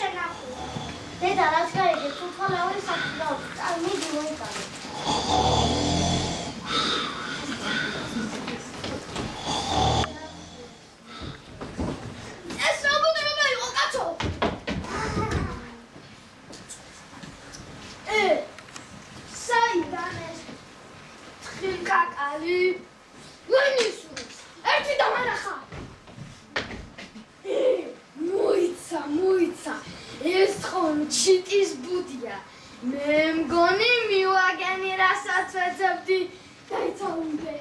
შენახული. დედა რაც გაიგე, თუ თვალავი საფრთხილად, მიდი მოიკალე. ეს რა ბუნებობა იყო, კაცო? საიდან ეს თხილკაკალი? ვენისურის, ერთი დამანახა. მოიცა, ეს ხომ ჩიტის ბუდია. მე მგონი მივაგენი რასაც ვეძებდი, დაიცავინდე.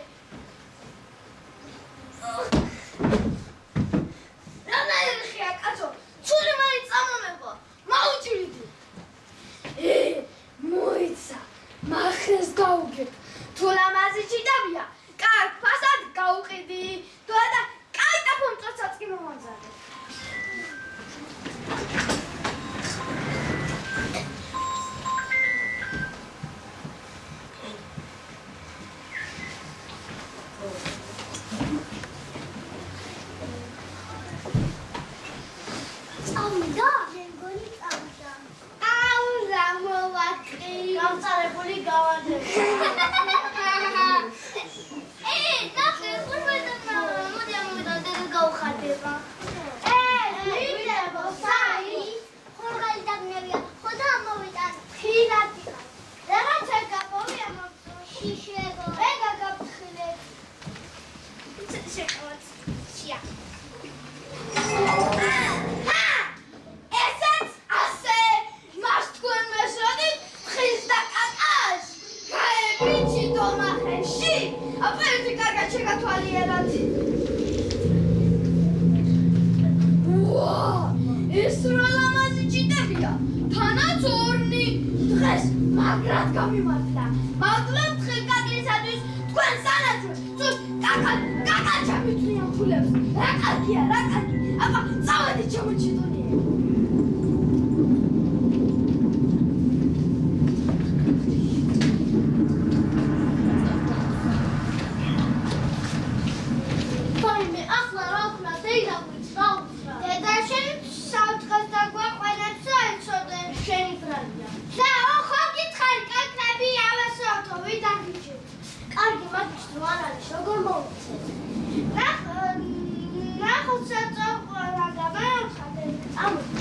რანაირი ხია, კაცო, ცური მაინც წამომება, მაუჭირდი. მოიცა, მახეს გავუგებ, თუ ლამაზი ჩიტებია, კარგ ფასად გავუყიდი, თუ არა, კაი ტაფომწოთსაც კი მომაძალე. წავიდა? მე მგონი წავიდა. აუ, რა მოვაკრი. გამწარებული გავარდება. ნახე, ხურბედა მამა, მოდი ამოვიდა, დედა გავხარდება. ვიდებო, საი? ხურღელი დაგნებია, ხოდა ამოვიტან. ხილად იყავს. რაღაცა გაპოვი ამოვწო. შიშებო. ეგა გაფრთხილებ. შეკავაც. შია. ესეც ასე მას თქვენ მესვადით თხის და კაკას გაებიჩი დომახეში აპერეთი კარგად შეგათვალიერათ. ეს რა ლამაზი ჭიტებია, თანაც ორნი დღეს მაგრად გამიმართლა. მადლობთ ხილკაკლისათვის თქვენ სანაცვლოდ ცუდ კაკა ჩამიწვიან ფულებს. რა კარგია, რა კარგი. აბა წავედი ჩამოჩიტუნია. ვაიმე, ახლა რა ვქნა, დეიდაგვიც რა უთხრა. დედა შენ საუთხეს დაგვაყვანებს რა ეცოდე. შენი ბრალია. და ხო გითხარი, კაკები ავასოთო, ვიდან გიჩვენე. კარგი, მაგის რო არ არის, როგორ მოვიცე. ნახოთ საწაყვანა გამარხადე. წამოდი.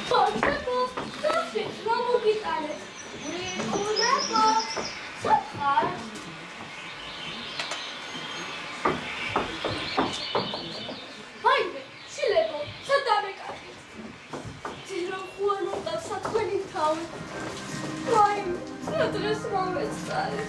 პოჭკო, კაფე, რა მოგიტანე? ურეკო, საფარ. ვაიმე, შილებო, სადამეკარგე. ძირო ხუანო და საქმენი თავი. ვაიმე, რა დღეს მომეწარე.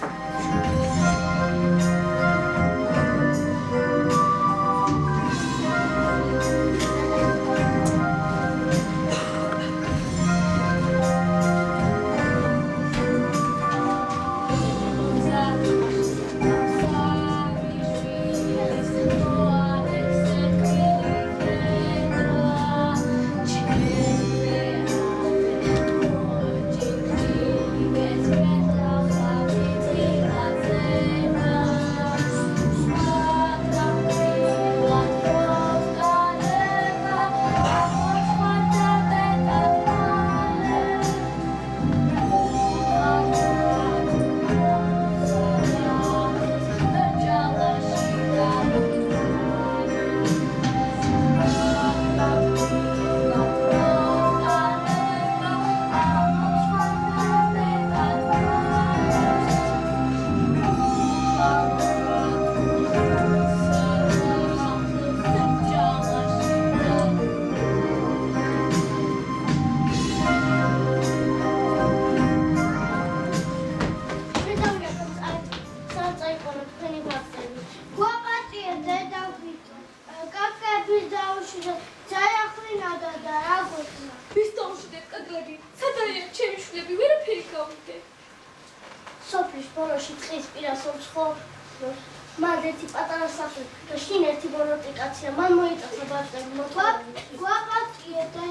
სოფლის ბოლოში წყლის პირას ოცხო მან ერთი პატარა სახლი და შინ ერთი მონოტიკაცია მან მოიწაცა ბავშვები მოთვა გვაყატია და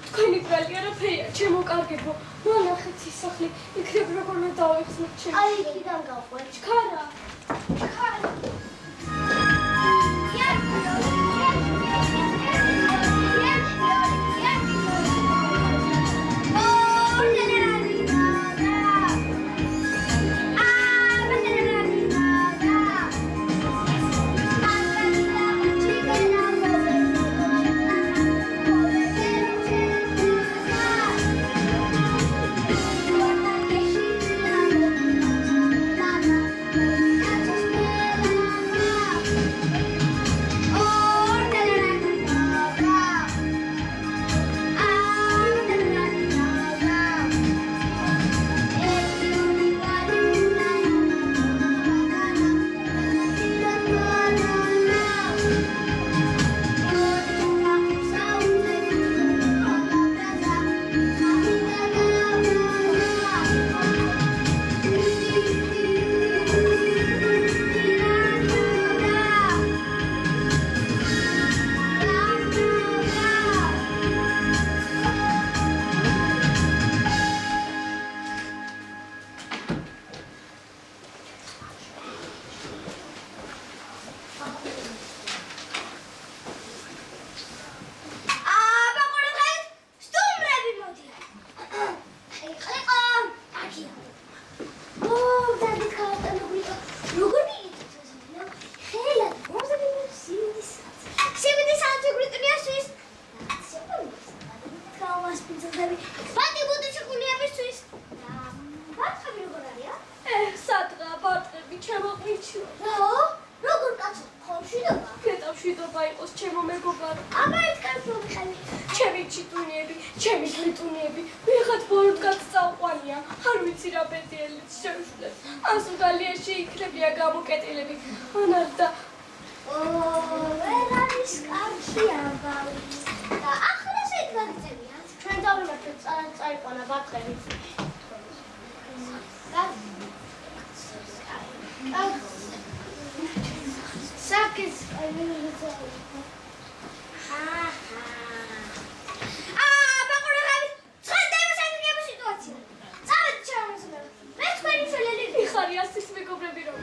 თქვენი ბრალი არაფერია ჩემო კარგებო მონახეთ ის სახლი იქნებ როგორ დავიხსნით ჩემს აი იქიდან გავყვეთ ჩქარა აღარ იყოს ჩემო მეგობარო. აბა ეთქებს მომხები. ჩემი ჩიტუნიები, ჩემი გლიტუნიები, ვიღაც ბოროტ გაწწავყვანია. არ ვიცი რა ბედიელიც შევშლებს. ან სუდალიაში იქნებია გამოკეტილები. ან არ და ვერ არის კარგი ამბავი. და ახლა შეიქმნა ჩვენ დავიმართეთ წაიყვანა ბატყები. Sakız. ხარი ასის მეგობრები რომ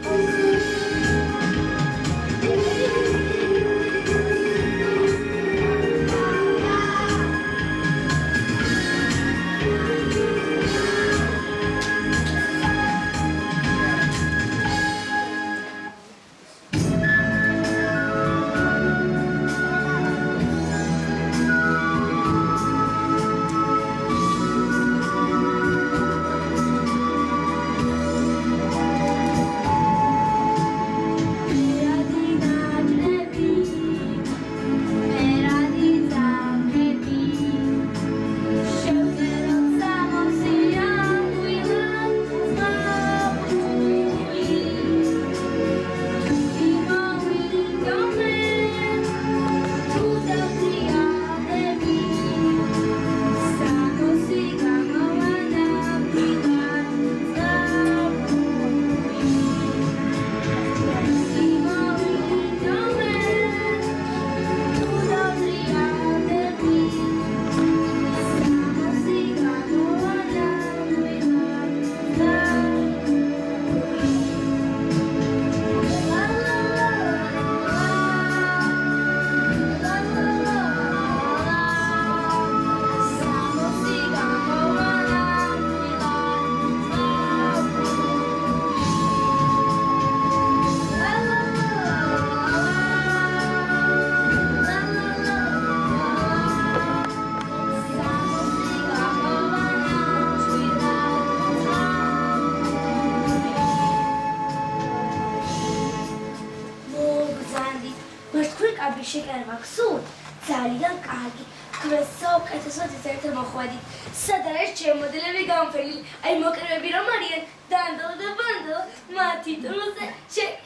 შეკერვა გსურთ ძალიან კარგი გვეს საუკეთესოდ ერთ მოხვედით სად არის ჩემი მოდელები გამოფენილი აი მოკრებები რომ არიან დანდო და ბანდო მათი დროზე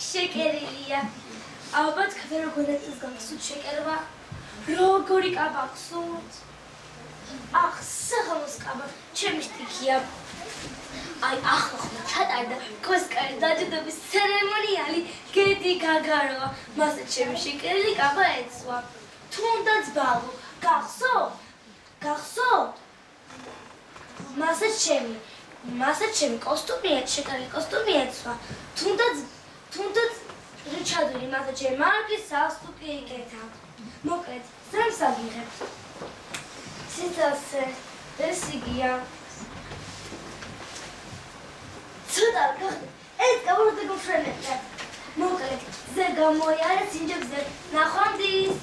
შეკერილია ალბათ ხე როგორ გაგსურთ შეკერვა როგორი კაბა გსურთ ახ საღამოს კაბა ჩემი სტიქია აი ახლა ხმა ჩატარდა კოსკარის დაჯილდოების ცერემონიალი გედი გაგაროვა მასე ჩემი შეკერილი კაბა ეცვა თუნდაც ბალო გახსოვთ მასე ჩემი კოსტუმია შეკერილი კოსტუმი ეცვა თუნდაც რიჩადური მასე ჩემი მარკის სასტუკი იკეთა მოკლედ ზემს აგიღებთ სიცოცხლე ეს იგია ცოტა გახდა ეს გავურდე გოფრენებდა მოკლედ ზე გამოიარა სინჯებზე ნახვამდის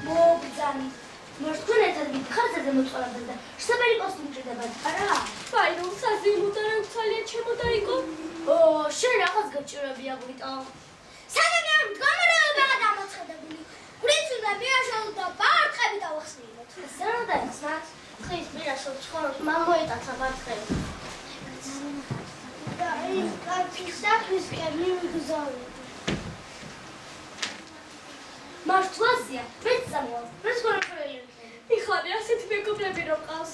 მოგზანი მოშ თქვენ ერთად გითხარზე მოწყალებდა და შსაბერი კოსტუმი ჭირდებათ არა აი რომ საზიმუდა რა უცალია ჩემო დაიკო შენ რაღაც გაჭირებია გვიტო სანამ მდგომარეობა დამოწედებული გვრის უნდა მიაშალოთ და ბარტყები დავახსნილოთ ზერო დაიხსნათ დღის მიაშალოთ ხოლოს მამოეტაცა ბარტყები და ის კარგი სახლის კერმი მიგზავნეთ მართლაზია მეც წამოვალ მეც გორაფრელი იხარი ასეთი მეგობრები რომ ყავს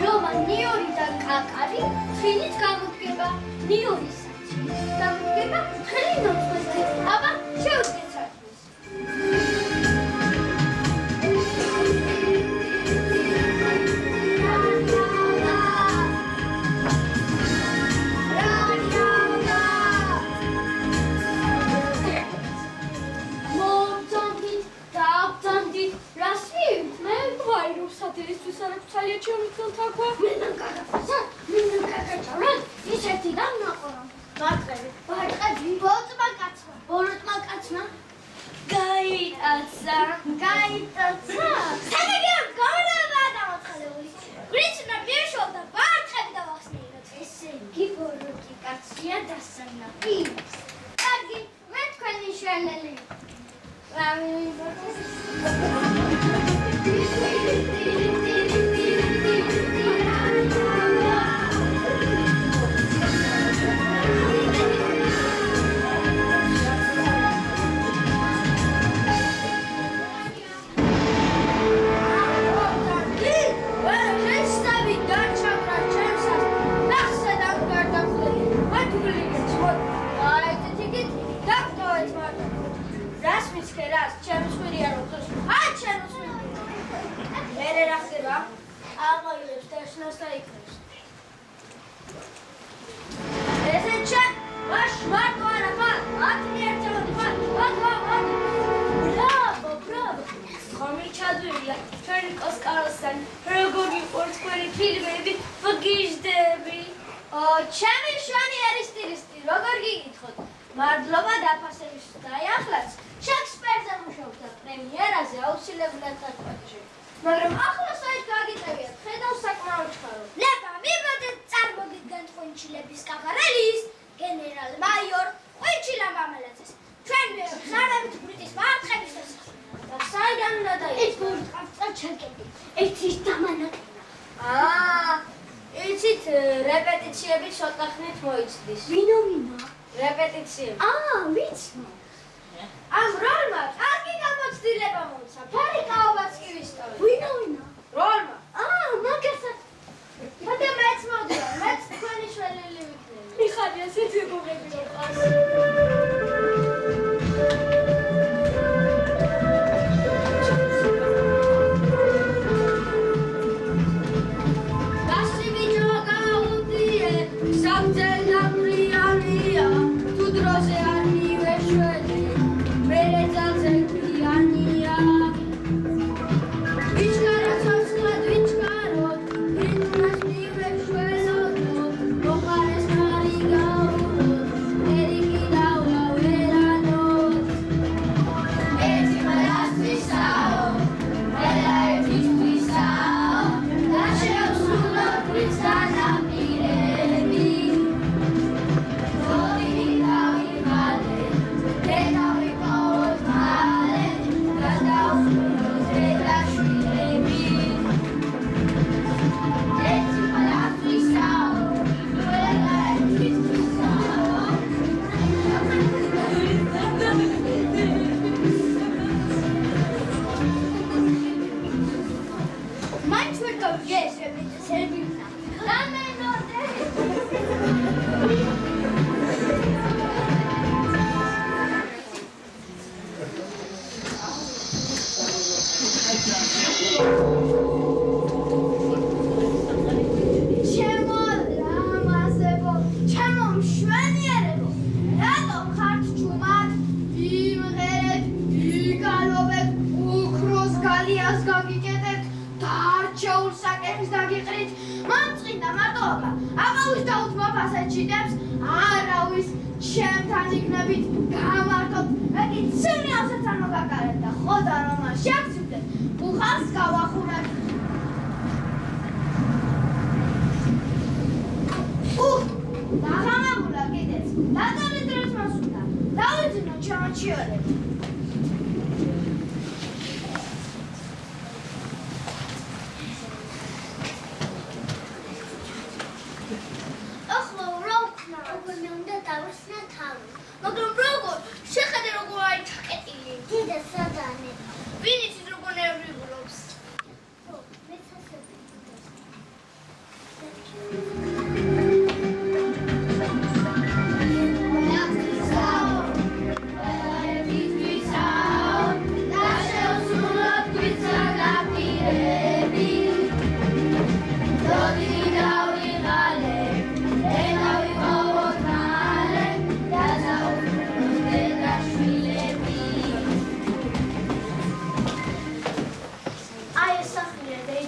ლომა ნიორიდან კაკარი თხილით გამოდგება ნიორის საჭმელი გამოდგება თხილი ნოწმოსი აბა შეუდგეთ საჭმელს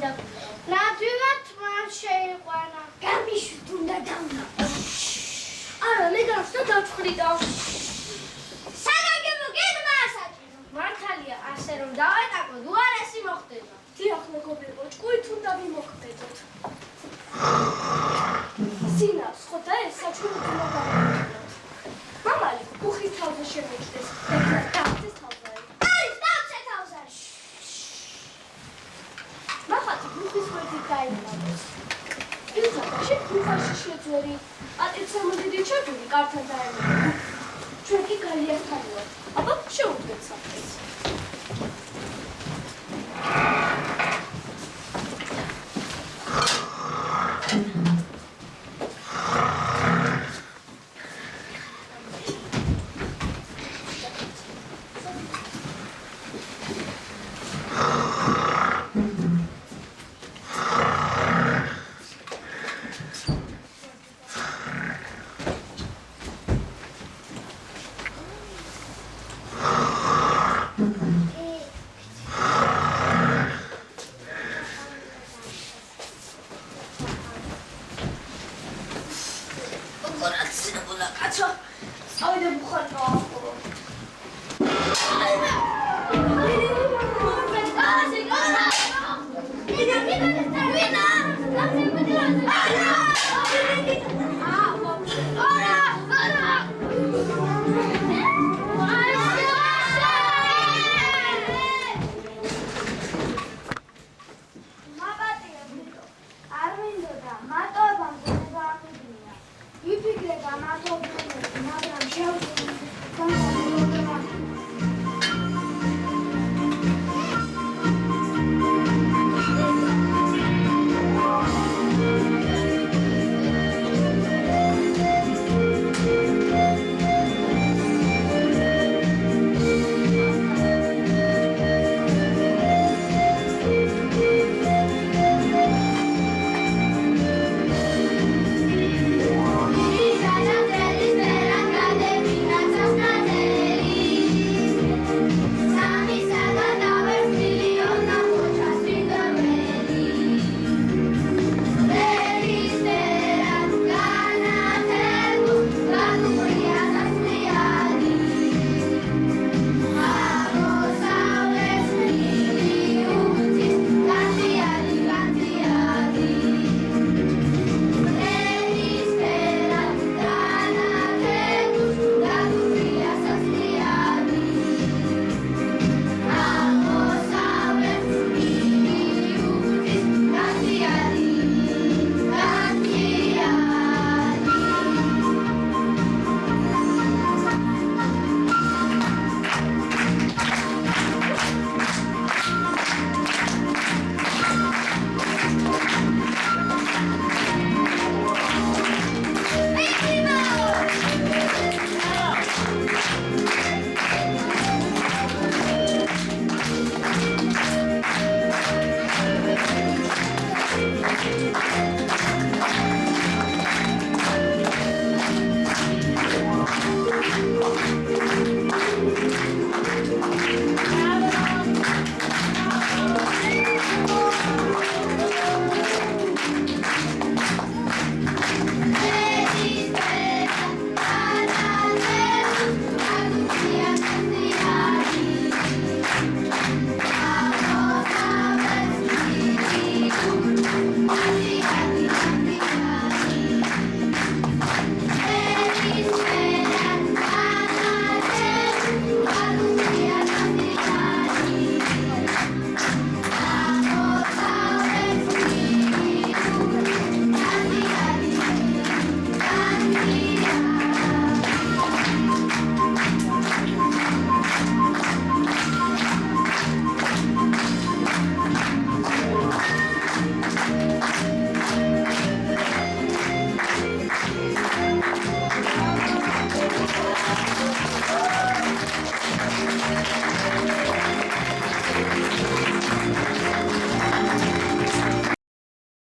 და ნადირად მან შეიყვანა. გამიშვით უნდა დავნა. არა, ლეგავს და დავჭხრიდა. საგანგებო გეგმა საჭირო. მართალია, ასე რომ დავეტაკოთ, უარესი მოხდება. დიახ, მეგობრებო, ჭკუით უნდა ვიმოქმედოთ. სინავს ხო და ეს საჭირო უნდა გავაკეთოთ. მამალი, უხის თავზე შემეჭდეს. დავწეს თავზარი. არის დავცე თავზარი. მახათი უხის ვერდით დაიმალოს. იუზაკაში უხაში შეძვერი. პატიცემოდიდი ჩაგული კართან დაემალო. ჩვენ კი გალიასთან ვართ. აბა შეუდგეთ საფრთხეს. Vina!